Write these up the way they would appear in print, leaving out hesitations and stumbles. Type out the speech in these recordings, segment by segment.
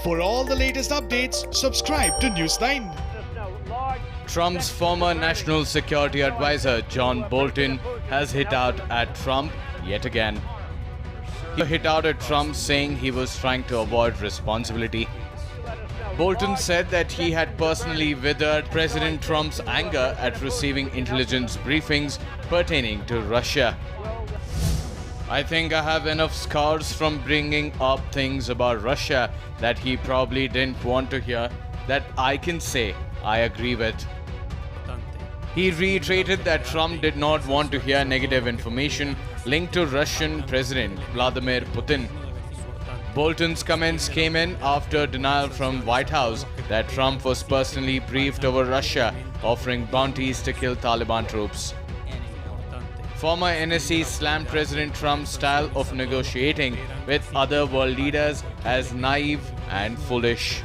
For all the latest updates, subscribe to News9. Trump's former national security advisor John Bolton has hit out at Trump yet again. He hit out at Trump saying he was trying to avoid responsibility. Bolton said that he had personally withered President Trump's anger at receiving intelligence briefings pertaining to Russia. I think I have enough scars from bringing up things about Russia that he probably didn't want to hear that I can say I agree with. He reiterated that Trump did not want to hear negative information linked to Russian President Vladimir Putin. Bolton's comments came in after denial from White House that Trump was personally briefed over Russia offering bounties to kill Taliban troops. Former NSA slammed President Trump's style of negotiating with other world leaders as naive and foolish.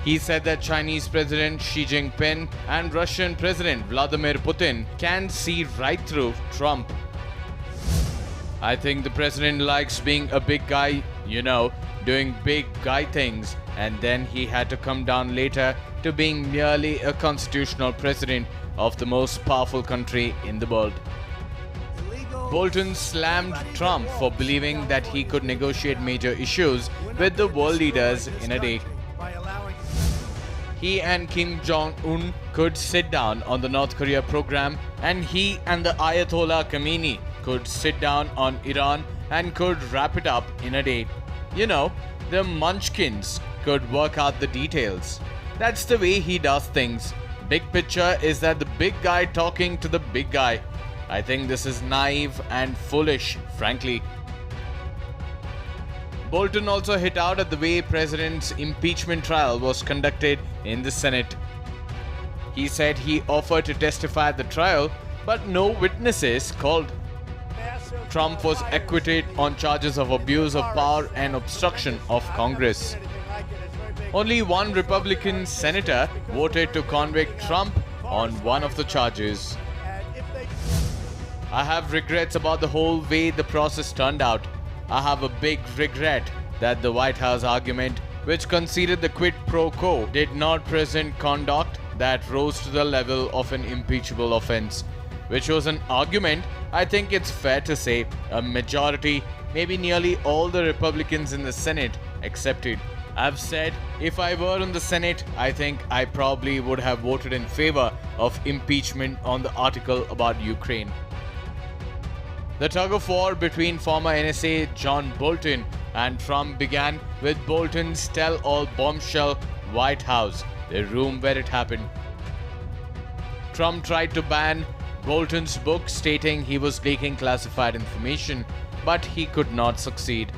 He said that Chinese President Xi Jinping and Russian President Vladimir Putin can see right through Trump. I think the president likes being a big guy, doing big guy things, and then he had to come down later to being merely a constitutional president of the most powerful country in the world. Bolton slammed Trump for believing that he could negotiate major issues with the world leaders in a day. He and Kim Jong-un could sit down on the North Korea program, and he and the Ayatollah Khamenei could sit down on Iran and could wrap it up in a day. The munchkins could work out the details. That's the way he does things. Big picture is that the big guy talking to the big guy. I think this is naive and foolish, frankly. Bolton also hit out at the way President's impeachment trial was conducted in the Senate. He said he offered to testify at the trial, but no witnesses called. Trump was acquitted on charges of abuse of power and obstruction of Congress. Only one Republican senator voted to convict Trump on one of the charges. I have regrets about the whole way the process turned out. I have a big regret that the White House argument, which conceded the quid pro quo, did not present conduct that rose to the level of an impeachable offense, which was an argument I think it's fair to say a majority, maybe nearly all the Republicans in the Senate accepted. I've said if I were in the Senate, I think I probably would have voted in favor of impeachment on the article about Ukraine. The tug-of-war between former NSA John Bolton and Trump began with Bolton's tell-all bombshell White House, the room where it happened. Trump tried to ban Bolton's book, stating he was leaking classified information, but he could not succeed.